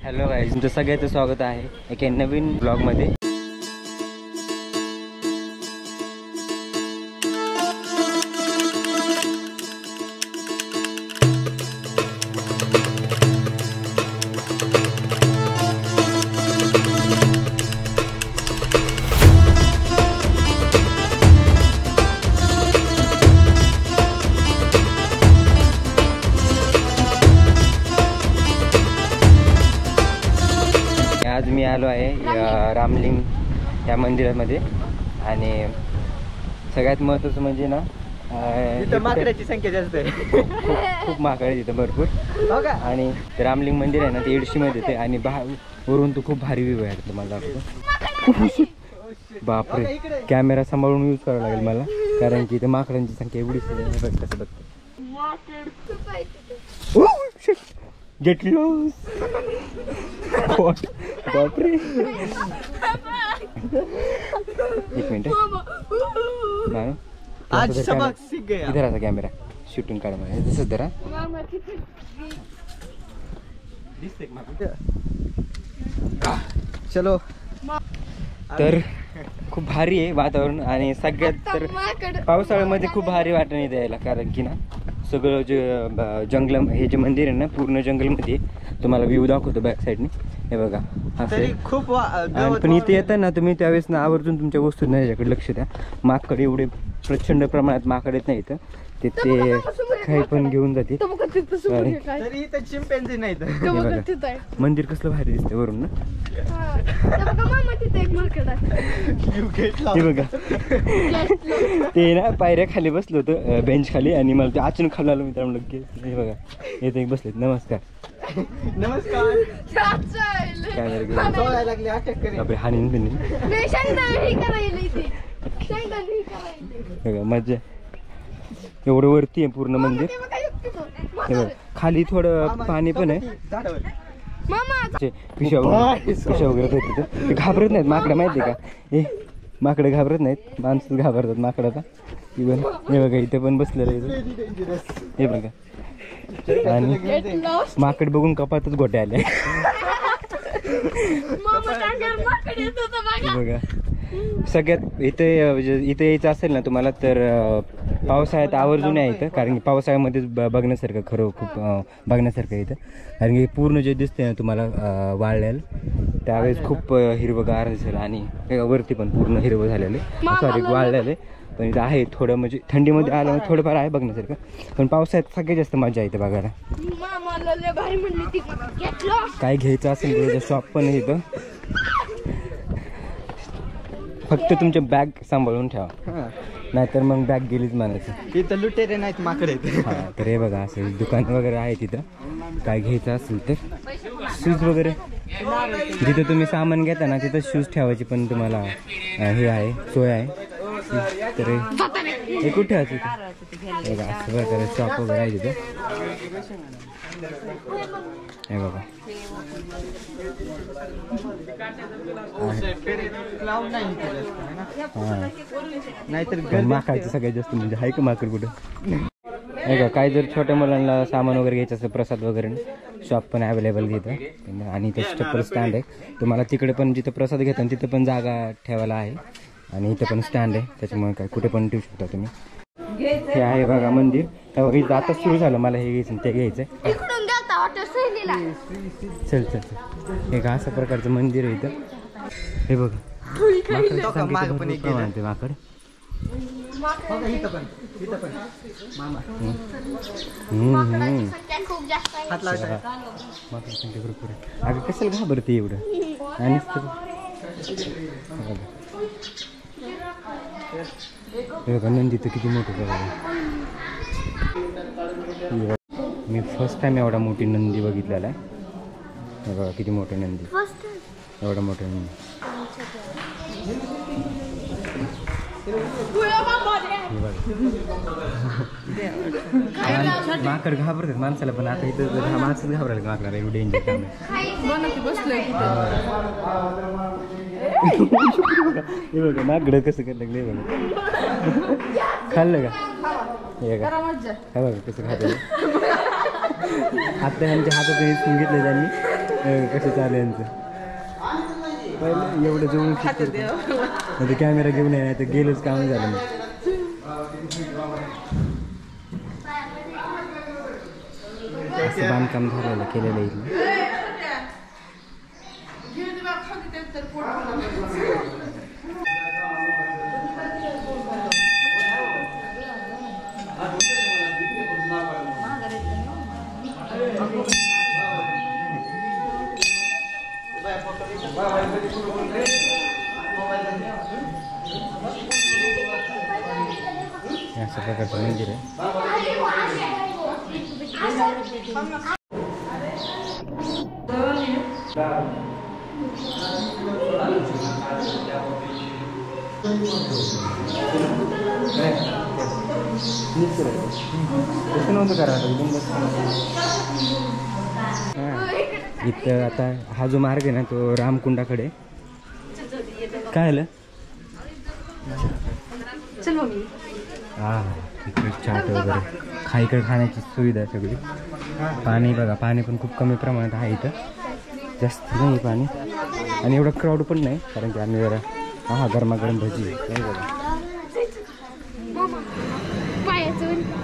Hello guys, तुमचं सगळ्याचं स्वागत आहे एका नवीन ब्लॉगमध्ये. आज मी आलो आहे रामलिंग या मंदिरामध्ये आणि सगळ्यात महत्त्वाचं म्हणजे ना इथं माकडाची संख्या जास्त आहे. खूप माकड आहे तिथं भरपूर. आणि ते रामलिंग मंदिर आहे ना ते एडशीमध्ये येते आणि वरून तो खूप भारी व्ह्यू आहे मला वाटतं. बापरे, कॅमेरा सांभाळून यूज करावा लागेल मला कारण की इथे माकडांची संख्या एवढीच आहे. बघ कसं बघते. Get lost. बापरे, एक मिनिट. आज सबक सीख गया. इधर आता कॅमेरा शूटिंग काढ मला जसं जरा. चलो. तर खूप भारी आहे वातावरण आणि सगळ्यात तर पावसाळ्यामध्ये खूप भारी वाटण येते यायला कारण की ना सगळं जे जंगल हे जे मंदिर आहे ना पूर्ण जंगलमध्ये तुम्हाला व्ह्यू दाखवतो बॅक साईडने. हे बघा असं खूप. पण इथे येतं ना तुम्ही त्यावेळेस ना आवर्जून तुमच्या वस्तू नाही याच्याकडे लक्ष द्या. माकड एवढे प्रचंड प्रमाणात माकड येत नाही इथं. ते काही पण घेऊन जाते. मंदिर कसलं भारी दिसतंय वरून ना. हे बघा ते ना पायऱ्या खाली बसलो होतं बेंच खाली आणि मला ते अचानक खाली आलो मित्रांनो. हे बघा येते बसलेत. नमस्कार. नमस्कार. आपले हानी बिनी बघा मजा. एवढं वरती आहे पूर्ण मंदिर. हे बघा खाली थोडं पाणी पण आहे. पिशा वगैरे तिथं ते घाबरत नाहीत माकडं माहिती आहे का. हे माकडं घाबरत नाहीत, माणसं घाबरतात माकडाचा. इव्हन हे बघा इथे पण बसलेलं आहे. हे बघा आणि माकड बघून कपातच गोटे आले. बघा सगळ्यात इथे यायचं असेल ना तुम्हाला तर पावसाळ्यात आवर्जून आहे इथं कारण की पावसाळ्यामध्येच बघण्यासारखं खरं खूप बघण्यासारखं इथं कारण की पूर्ण जे दिसते ना तुम्हाला वाळलेलं त्यावेळेस खूप हिरवंगार दिसेल आणि वरती पण पूर्ण हिरवं झालेलं सॉरी वाळलेलं आहे. पण इथं आहे थोडं म्हणजे थंडीमध्ये आलं थोडंफार आहे बघण्यासारखं पण पावसाळ्यात सगळ्यात जास्त मजा येते बघायला. काय घ्यायचं असेल तर शॉप पण आहे इथं. फक्त तुमच्या बॅग सांभाळून ठेवा नाहीतर मग बॅग गेलीच म्हणायचं. इथं लुटेरे नाहीत माकडे आहेत. हां तर हे बघा असं दुकान वगैरे आहे तिथं. काय घ्यायचं असेल तर शूज वगैरे जिथं तुम्ही सामान घेता ना तिथं शूज ठेवायची पण तुम्हाला हे आहे सोय आहे. तर हे कुठे ठेवायचं बघा असं प्रकारे शॉप वगैरे आहे तिथं. हे बघा नाहीतर माकडाचं सगळ्यात जास्त म्हणजे आहे का माकड कुठं. आहे का काय जर छोट्या मुलांना सामान वगैरे घ्यायचं असेल प्रसाद वगैरे शॉप पण अवेलेबल घेतं आणि ते चप्पल स्टँड आहे. तुम्हाला तिकडे पण जिथं प्रसाद घेता तिथं पण जागा ठेवायला आहे आणि इथं पण स्टँड आहे त्याच्यामुळे काय कुठे पण ठेवू शकता तुम्ही. हे आहे बघा मंदिर. आताच सुरू झालं मला हे घ्यायचं ते घ्यायचं. चल चल चल हे का असं प्रकारचं मंदिर आहे इथं. हे बघा माकड माकड अगं कशाला घाबरते एवढं. आणि बघा नंदी तर किती मोठं बघा. मी फर्स्ट टाइम एवढा मोठी नंदी बघितलेला आहे. बघा किती मोठं नंदी. एवढा मोठं नंदी. माकड घाबरतात माणसाला पण आता इथं माणसं घाबरायला माकडाला एवढं डेंजर काम हे बघा माकडं कसं करायला लागलं. बघा खाल्लं का हे बघा कसं खातं. आता ह्यांच्या हातात घेतलं त्यांनी कसं चालू यांचं पहिलं एवढं जवळून म्हणजे कॅमेरा घेऊन आहे नाही तर गेलंच काम झालं मग. असं बांधकाम झालेलं केलेलं इथलं. अशा प्रकारचं मंदिर आहे. कसं नव्हतं करा इथं आता हा जो मार्ग आहे ना तो रामकुंडाकडे. काय आलं हा इकडे चाट वगैरे इकडे खाण्याची सुविधा आहे सगळी. पाणी बघा पाणी पण खूप कमी प्रमाणात आहे इथं, जास्त नाही पाणी आणि एवढं क्राऊड पण नाही कारण की आम्ही जरा हा गरमागरम भजी नाही बघा.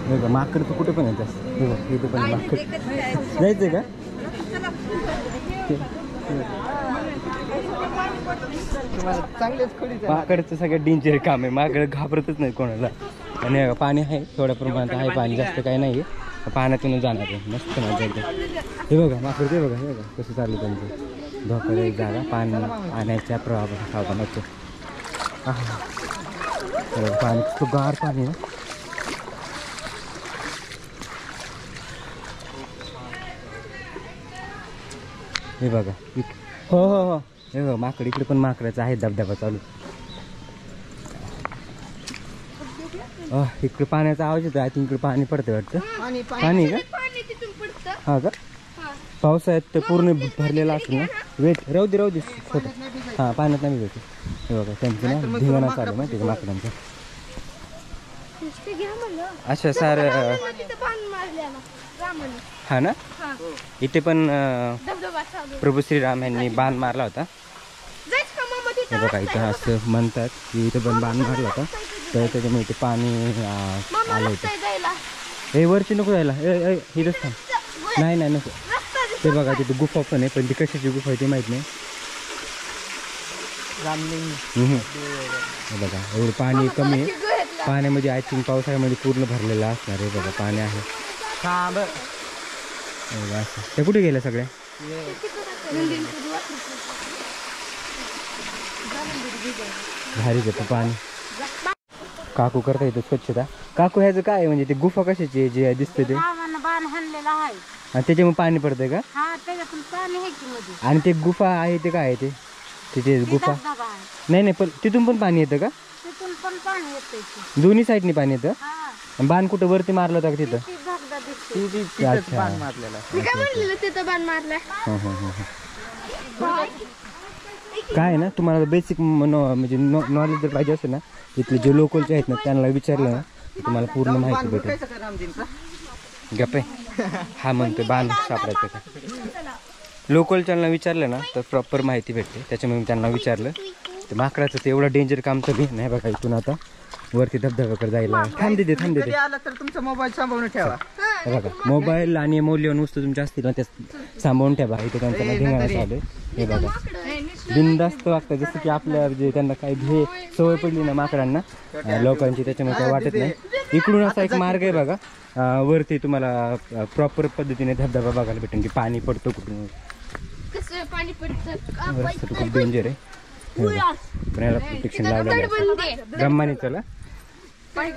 बघा माकड तर कुठे पण आहे जास्त. बघा इथं पण माकड जायचंय का. माकडचं सगळ्यात डेंजर काम आहे. माकड घाबरतच नाही कोणाला. आणि पाणी आहे थोड्या प्रमाणात आहे पाणी, जास्त काही नाही आहे. पाण्यातून जाणार आहे मस्त मजा येते. हे बघा माकड ते बघा हे बघा कसं चाललं त्यांचं. धोकादायक जागा पाणी पाण्याच्या प्रवाहापासून सावधानाचं. पाणी खूप गार पाणी आहे. हे बघा हो हो हो हे बघा माकड इकडे पण माकडाचं आहे धबधबा चालू. इकडे पाण्याचा आवाज येतो. आय थिंक इकडे पाणी पडतं वाटतं. पाणी का हा का पावसाळ्यात ते पूर्ण भरलेला असेल ना. वेट राहू दे छोटं हां पाण्यात नाही भेटते. हे बघा त्यांचं ना धिंगाणा चालू माहिती का माकडांचं. अच्छा सर हा ना इथे पण प्रभू श्रीराम यांनी बाण मारला होता. हे बघा इथं असं म्हणतात की इथं पण बाण मारला होता तर त्याच्यामुळे इथे पाणी आलं होतं. हे वरची नको जायला इथंच थांब. नाही नाही नको. ते बघा तिथे गुफा पण आहे पण ती कशाची गुफा आहे ते माहीत नाही. हे बघा एवढं पाणी कमी आहे. पाण्यामध्ये आय थिंक पावसाळ्यामध्ये पूर्ण भरलेलं असणार. हे बघा पाणी आहे. ते कुठे गेल्या सगळ्या. भारी घेतो पाणी. काकू करता येतं स्वच्छता. काकू ह्याचं काय म्हणजे ते गुफा कशाची आहे जे दिसते ते आणि त्याच्यामुळे पाणी पडतंय का. आणि ते गुफा आहे ते काय आहे ते तिथे गुफा नाही नाही पण तिथून पण पाणी येतं का. दोन्ही साईडनी पाणी येतं. बाण कुठं वरती मारलं होतं का तिथं. काय ना तुम्हाला बेसिक म्हणजे नॉलेज जर पाहिजे असेल ना इथले जे लोकलचे आहेत ना त्यांना विचारलं ना तुम्हाला पूर्ण माहिती भेटेल. गप्पे हा म्हणतोय बाण सापडायचं का. लोकलच्यांना विचारलं ना तर प्रॉपर माहिती भेटते. त्याच्यामुळे मी त्यांना विचारलं. ते माकडाचं ते एवढं डेंजर काम तर नाही बघा. इथून आता वरती धबधब्याकडे जायला थांब देते तर तुमचा मोबाईल सांभाळून ठेवा. बघा मोबाईल आणि मौल्यवान वस्तू तुमच्या असतील ना त्या सांभाळून ठेवा. इथे त्यांचा धिंगाणा चालू आहे. हे बघा बिनधास्त वागतात जसं की आपल्या जे त्यांना काही सवय पडली ना माकडांना लोकांची त्याच्यामुळे काही वाटत नाही. इकडून असा एक मार्ग आहे बघा वरती तुम्हाला प्रॉपर पद्धतीने धबधबा बघायला भेटेल की पाणी पडतो कुठून. रस्ता खूप डेंजर आहे पण याला प्रोटेक्शन लावलेलं ब्रह्माने चला. हे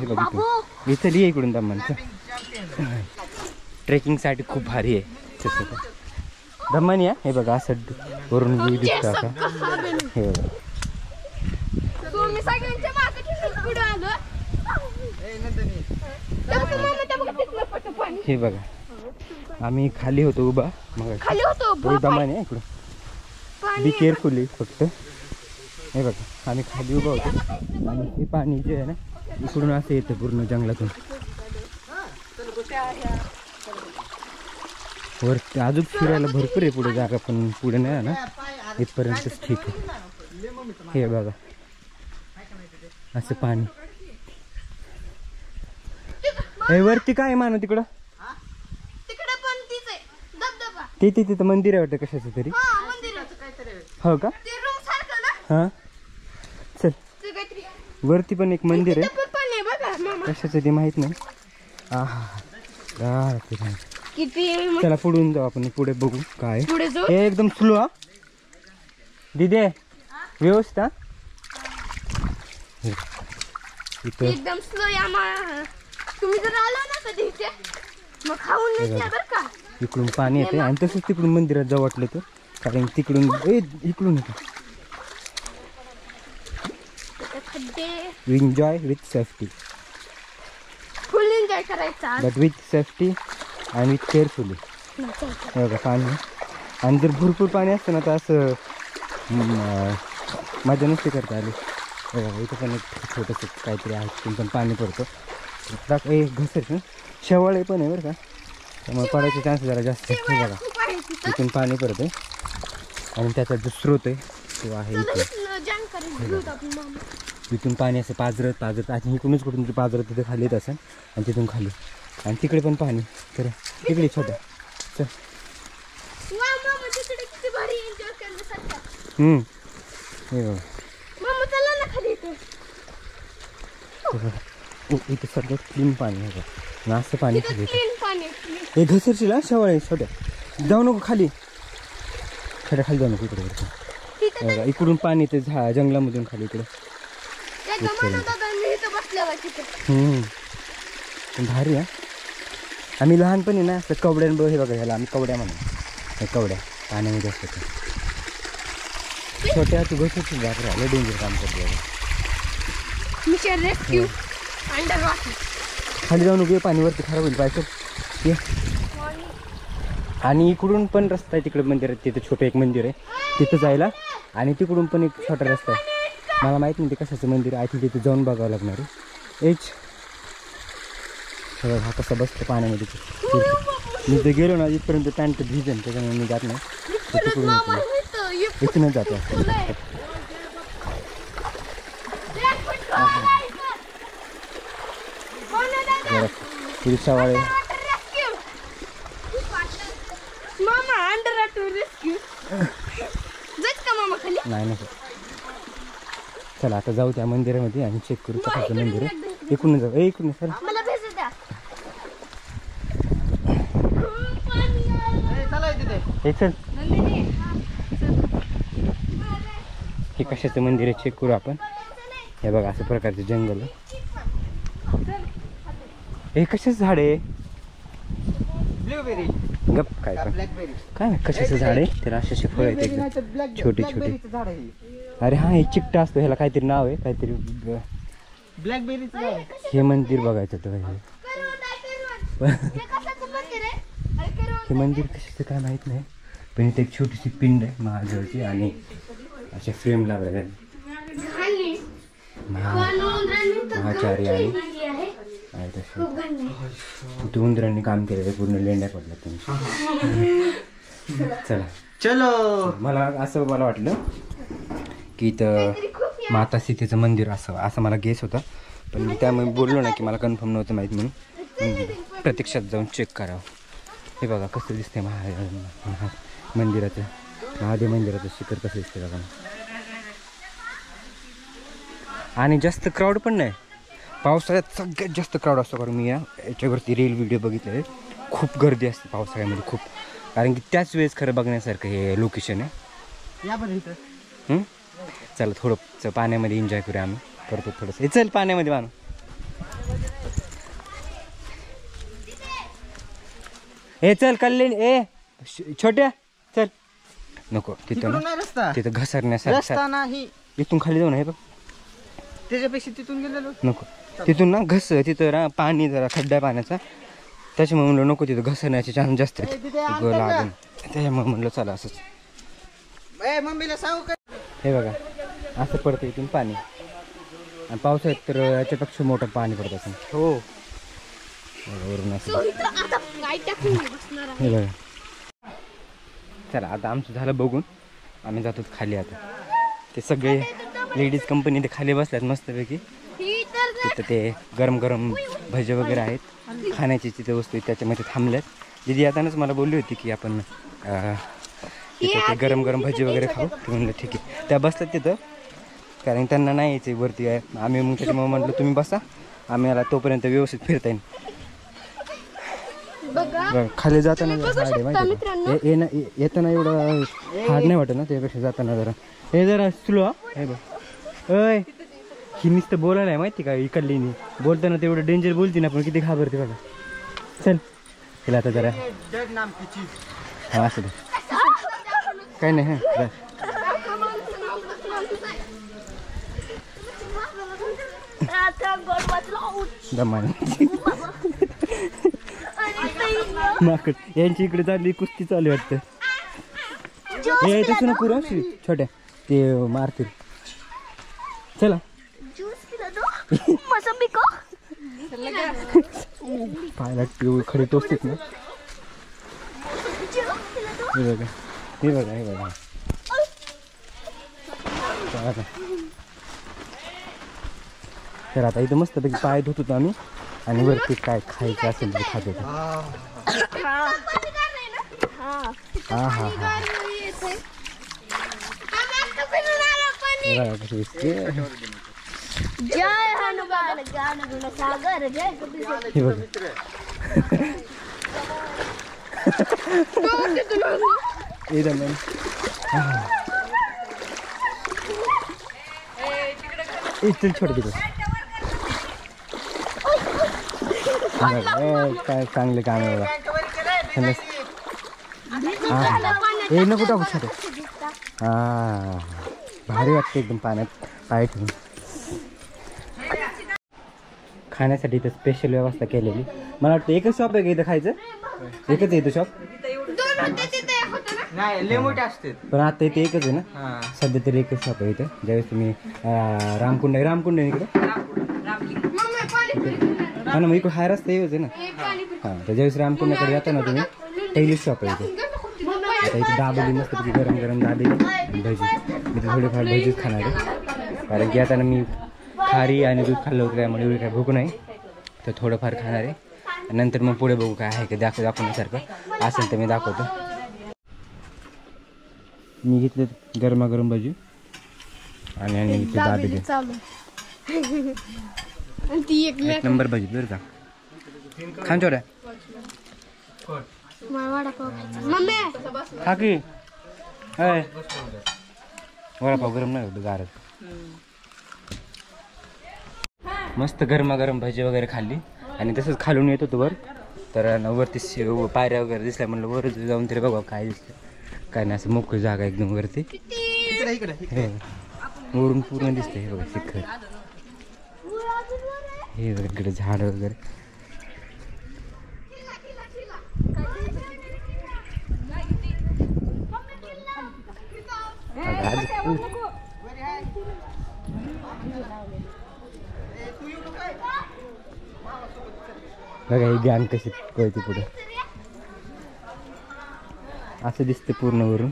बघ इथं लिहि इकडून दम्मानचं ट्रेकिंगसाठी खूप भारी आहे तसं का दम्मानी. हे बघा असं वरून व्ह्यू दिसतं असं. हे बघा हे बघा आम्ही खाली होतो उभा मग दम्मानी आहे इकडून. बी केअरफुली फक्त. हे बघा आम्ही खाली उभा होतो आणि हे पाणी जे आहे ना इकडून असं येतं पूर्ण जंगलातून. वरती अजून फिरायला भरपूर आहे पुढे जागा, पण पुढे नाही ना, इथपर्यंतच ठीक आहे. हे बघा असं पाणी. हे वरती काय मानू तिकडं? तिकडे पण तीच आहे धबधबा. तिथं मंदिर आहे वाटतं कशाचं तरी. हो का? ते रूम सारखं ना हा चल, ते काहीतरी वरती पण एक मंदिर आहे, पण पाणी आहे बघा मामा. कशाचं ते माहित नाही. ते नाही. किती चला पुढून जाऊ आपण, पुढे बघू काय. पुढे जाऊ. हे एकदम स्लो. हा दिदे व्यवस्था इथं एकदम स्लो या मा. तुम्ही जर आला ना कधी इथे मग खाऊन नाही बरं का. इकडून पाणी येते आणि तसंच तिकडून मंदिरात जाऊ वाटलं तर, कारण तिकडून इकडून येतं. खड्डे enjoy with safety, full enjoy करायचा. बट विथ सेफ्टी आणि विथ केअरफुली. बघा पाणी, आणि जर भरपूर पाणी असतं ना तर असं मजा नसते करता आली. बघा इथं पण एक छोटंसं काहीतरी आहे, तिथून पण पाणी पडतं. घसर शेवाळे पण आहे बरं का, त्यामुळे पडायचे चान्स जरा जास्त आहे. हे बघा इथून पाणी पडतं आणि त्याचा जो स्रोत आहे तो आहे इथे. इथून पाणी असं पाजरत आणि इकडूनच कुठून तरी पाजरत तिथे खाली येत असेल आणि तिथून खाली, आणि तिकडे पण पाणी. तर तिकडे छोटा चल. हे बघा इथे सगळं क्लीन पाणी आहे बघा, असं पाणी खाली हे घसरशील हा शेवाळे छोट्या. जाऊ नको खाली, छोट्या खाली जाऊ नको इकडे. बघा इकडून पाणी ते जंगलामधून खाली इकडे. भारी आहे. आम्ही लहानपणी ना असं कवड्यां हे बघा, ह्याला आम्ही कवड्या म्हणतो. कवड्या पाण्यामध्ये असतात छोट्या. तू घसरशील बापरे, आलं डेंजर काम करतो. खाली जाऊ नको, पाणी वरती खराब होईल पाहिजे. आणि इकडून पण रस्ता आहे तिकडे मंदिर आहे, तिथे छोटं एक मंदिर आहे तिथं जायला, आणि तिकडून पण एक छोटा रस्ता आहे. मला माहीत नाही ते कशाचं मंदिर आहे, आय थिंक तिथे जाऊन बघावं लागणार आहे. हा कसा बसतं पाण्यामध्ये. मी जर गेलो ना इथपर्यंत पॅन्ट भिजेन, त्याच्यामुळे मी जात नाही. तिकडून इथूनच जातो. रिक्षावाले नाही. चला आता जाऊ त्या मंदिरामध्ये आणि चेक करू कशाचं मंदिर आहे. इकडून जाऊ. इकडून सर हे चल. हे कशाचं मंदिर आहे चेक करू आपण. हे बघा असं प्रकारचं जंगल आहे. हे कशाचं झाड आहे? ब्लूबेरी गप काय पण ब्लॅकबेरी काय कशाचं झाड आहे? त्याला असे फळ आहेत एकदम छोटे छोटे. अरे हा हे चिकटा असतो, ह्याला काहीतरी नाव आहे, काहीतरी ब्लॅकबेरीचं झाड. हे मंदिर बघायचं होतं. हे मंदिर कशाचं काय माहीत नाही, पण इथे एक छोटीशी पिंड आहे महादेवाची आणि अशा फ्रेम लावल्या महाचार्य आणि तसे इथे उंदरांनी काम केलेलं, पूर्ण लेंड्या पडल्या त्यांची. चला चलो. मला वाटलं की इथं माता सीतेचं मंदिर असं मला गेस होता, पण मी त्यामुळे बोललो ना की मला कन्फर्म नव्हतं माहीत, म्हणून प्रत्यक्षात जाऊन चेक करावं. हे बघा कसं दिसतंय मंदिराचं, महादेव मंदिराचं शिखर कसं दिसतंय बघा. आणि जास्त क्राऊड पण नाही. पावसाळ्यात सगळ्यात जास्त क्राऊड असतो, कारण मी याच्यावरती रील व्हिडिओ बघितले, खूप गर्दी असते पावसाळ्यामध्ये खूप, कारण की त्याच वेळेस खरं बघण्यासारखं हे लोकेशन आहे. चला थोडं पाण्यामध्ये एन्जॉय करूया, आम्ही करतो थोडंसं. हे चल पाण्यामध्ये बांधू. हे चल कल्याण ए छोट्या चल. नको तिथं तिथं घसरण्यासारखं नाही, इथून खाली जाऊ ना. हे बघ त्याच्यापेक्षा तिथून गेलेलो नको, तिथून ना तिथं ना पाणी जरा खड्डा पाण्याचा, त्याच्यामुळे म्हणलं नको, तिथं घसरण्याचे चान्स जास्त आहेत लागून, त्याच्यामुळे म्हणलं चला असंच. मम्मीला सांगू का? हे बघा असं पडतं इथून पाणी, आणि पावसाळ्यात तर याच्यापेक्षा मोठं पाणी पडत असं. हो वरून असं. हे बघा चला आता आमचं झालं बघून, आम्ही जातो खाली. आता ते सगळे लेडीज कंपनी ते खाली बसल्यात मस्तपैकी. ही तर तिथं ते गरम गरम भजे वगैरे आहेत, खाण्याची तिथे वस्तू आहेत, त्याच्यामध्ये थांबल्यात. दिदी येतानाच मला बोलली होती की आपण तिथे ते गरम गरम भजी वगैरे खाऊ. ते म्हणलं ठीक आहे. त्या बसतात तिथं, कारण त्यांना नाही यायचं वरती आहे. आम्ही मग त्याच्यामुळे म्हटलं तुम्ही बसा, आम्ही याला तोपर्यंत व्यवस्थित फिरता येईल. बघा खाली जाताना तुम्ही जरा बघू हार्ड आहे शकता माहिती मित्रांनो. येताना एवढं हार्ड नाही वाटत ना, त्यापेक्षा जाताना जरा हे जरा स्लो. हे बघ अय, ही नुसतं बोलायला आहे माहिती का, इकडली बोलताना तेवढं डेंजर बोलती ना, पण किती घाबरते बघा. चल तिला आता जरा हा असं दे, काय नाही. हां दमाने माकड यांची इकडे चालली कुस्ती चालू वाटतं. हे तसं नको राहशी छोट्या, ते मारतील. चला पायला खडे टोचतेत ना. हे बघा हे बघा हे बघा. तर आता इथं मस्तपैकी पाय धुत होतो आम्ही, आणि वरती काय खायचं असेल ते खात होतो. हा हा हा जय हनुमान ज्ञान गुण सागर जय कपीश. हे बघा एकदम इथून छोटे तिकडे. काय चांगले काम आहे बघा. हे नको टाकू छोटे. हा भारी वाटते एकदम पाण्यात पाय ठेवून. खाण्यासाठी इथं स्पेशल व्यवस्था केलेली. मला वाटतं एकच शॉप आहे का इथं खायचं? एकच आहे इथं शॉप? नाही लय मोठे असते, पण आता इथे एकच आहे ना सध्या तरी, एकच शॉप आहे इथं. ज्यावेळेस तुम्ही रामकुंड आहे इकडे. हा ना, मग इकडे हाय रस्ता येऊच आहे ना. हां तर ज्यावेळेस रामकुंडाकडे जाता ना तुम्ही, पहिलीच शॉप आहे इथे. आता इथे दाबेली मस्त गरम गरम दाबेली भजी. मी तर थोडेफार भजीच खाणार आहे, कारण की आता मी खारी आणि दूध खाल्लं होतं, त्यामुळे एवढी काय भूक नाही. तर थोडंफार खाणार आहे, नंतर मग पुढे बघू काय आहे की दाखवण्यासारखं असेल तर मी दाखवतो. मी घेतले गरमागरम भजी आणि इथे दाबेली. एक नंबर भजी बरं का, खान छोट्या. हा की वडापाव गरम नाही होतं गारच. मस्त गरमागरम भजी वगैरे खाल्ली आणि तसंच खालून येत होतो वर. तर वरती पायऱ्या वगैरे दिसल्या, म्हणलं वर जाऊन तरी बघा काय दिसतं. काय नाही, असं मोकळी जागा एकदम वरती. वरून पूर्ण दिसते हे बघा शिखर. हे बघा इकडे झाड वगैरे. बघा ही गॅंग कशी कळते पुढे, असं दिसतं पूर्ण वरून.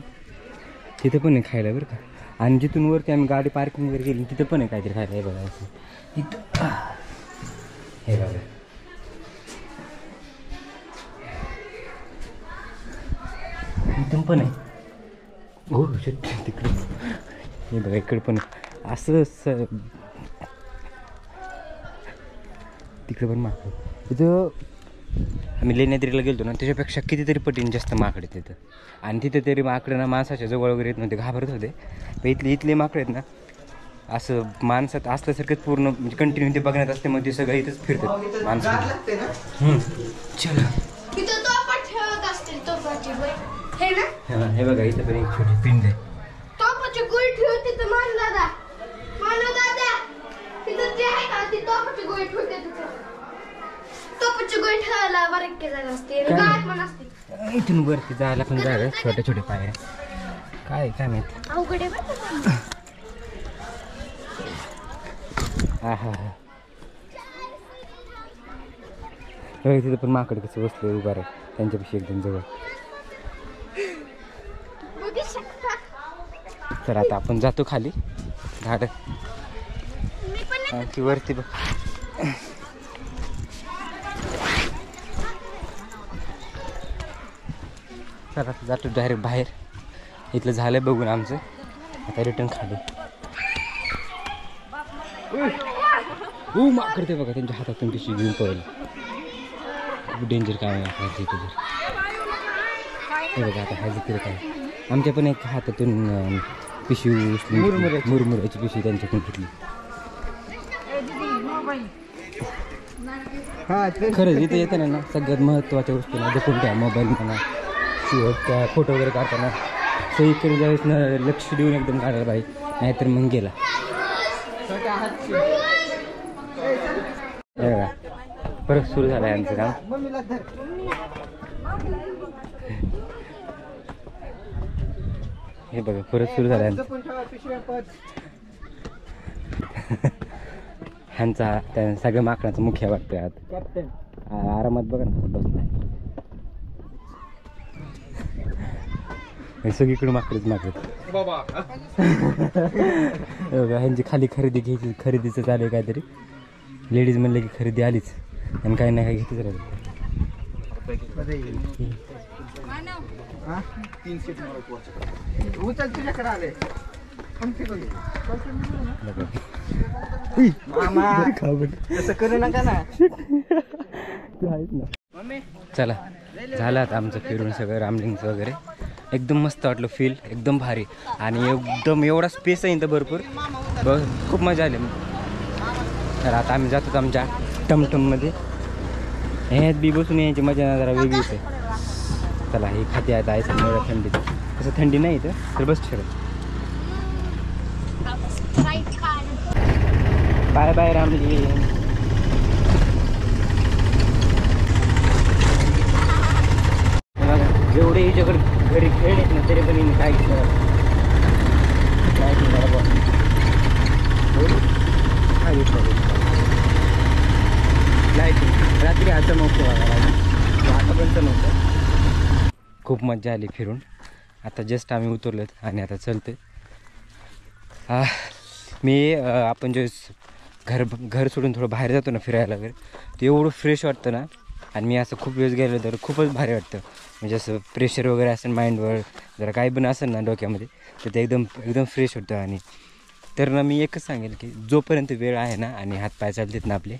तिथे पण आहे खायला बरं का. आणि जिथून वरती आम्ही गाडी पार्किंग वगैरे केली तिथे पण आहे काहीतरी खायला. हे बघा असं इथं, हे बघा इथून पण आहे. हो तिकडे हे बघा इकडे पण असं तिकडे पण माकड. तिथं आम्ही लेण्याद्रीला गेलो ना, त्याच्यापेक्षा कितीतरी पटीने जास्त माकड आहेत तिथं. आणि तिथे तरी माकडं ना माणसाच्या जवळ वगैरे येत नव्हते, घाबरत होते. पण इथले माकडं आहेत ना, असं माणसात असल्यासारखंच पूर्ण म्हणजे कंटिन्यू ते बघण्यात असते. मग ते सगळं इथंच फिरतात माणसं. चला हे बघा इथं पण एक छोटी पिंड आहे. इथून वरती जायला पण जागा छोट्या छोट्या पायऱ्या. काय माहिती अवघड आहे. हा हा हा तिथं पण माकड कसं बसलं उभा आहे त्यांच्यापेक्षा एकदम जवळ. तर आता आपण जातो खाली झाडं मी पण की वरती बघ. चला जातो डायरेक्ट बाहेर. इथलं झालं बघून आमचं, आता रिटर्न खाली. माग करते बघा, त्यांच्या हातातून पिशवी घेऊन पळलं. खूप डेंजर काम आहे आपल्या इथे जर. हे बघा आता हा जिकडे काय आमच्या पण एक हातातून पिशवी उचलून मुरमुऱ्याची पिशवी त्यांच्याकडून घेतली. हा खरंच इथे येताना ना सगळ्यात महत्त्वाच्या वस्तू ना जपून ठेवा. मोबाईल म्हणा, त्या फोटो वगैरे काढताना सगळीकडे ज्यावेळेस ना लक्ष देऊन एकदम काढायला पाहिजे, नाहीतर मग गेला. हे बघा परत सुरू झालं आहे आमचं काम. मम्मीला धर. हे बघा परत सुरू झालं आहे. जपून ठेवा पिशव्या पण. ह्यांचा त्या सगळ्या माकडांचा मुख्य वाटतोय आत. कॅप्टन आरामात बघा ना बसलाय. सगळीकडे माकडच माकड. बघा ह्यांची खाली खरेदी घ्यायची, खरेदीचं चालू आहे काहीतरी. लेडीज म्हणले की खरेदी आलीच आणि काही नाही काही घेतच राहिलं. उचल तुझ्याकडे आले. मामा तसं करू नका ना. चला झालं आता आमचं फिरून सगळं रामलिंगचं वगैरे. एकदम मस्त वाटलं, फील एकदम भारी. आणि एकदम एवढा स्पेस आहे इथं भरपूर. खूप मजा आली. तर आता आम्ही जातो आमच्या टमटममध्ये. ह्यात बी बसून यायची मजा जरा वेगळीच आहे. चला ही खाती आता आहे एवढ्या थंडीत. तसं थंडी नाही इथं तर बस ठेव. Bye bye Ramling. जेवढे हिच्याकडे घरी खेळलेत ना तरी पण काय लाईटिंग रात्री आता नव्हतं आता पण नव्हतं. खूप मजा आली फिरून. आता जस्ट आम्ही उतरलोत आणि आता चलतोय. मी आपण जे घर सोडून थोडं बाहेर जातो ना फिरायला वगैरे, ते एवढं फ्रेश वाटतं ना. आणि मी असं खूप वेळेस गेलो तर खूपच भारी वाटतं. म्हणजे असं प्रेशर वगैरे असेल माइंडवर, जरा काही पण असेल ना डोक्यामध्ये, तर ते एकदम फ्रेश होतं. आणि तर ना मी एकच सांगेल की जोपर्यंत वेळ आहे ना आणि हातपाय चालतात ना आपले,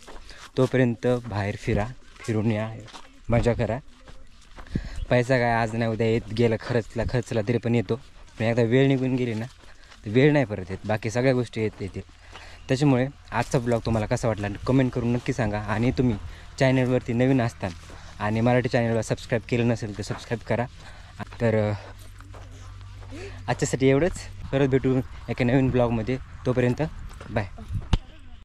तोपर्यंत बाहेर फिरून या, मजा करा. पैसा काय आज नाही उद्या येत गेला, खर्चला तरी पण येतो. पण एकदा वेळ निघून गेली ना तर वेळ नाही परत येत. बाकी सगळ्या गोष्टी येतील. त्याच्यामुळे आजचा ब्लॉग तुम्हाला कसा वाटला कमेंट करून नक्की सांगा. आणि तुम्ही चॅनलवरती नवीन असताना आणि मराठी चॅनलला सबस्क्राईब केलं नसेल तर सबस्क्राईब करा. तर आजच्यासाठी एवढंच. परत भेटू एका नवीन ब्लॉगमध्ये. तोपर्यंत बाय.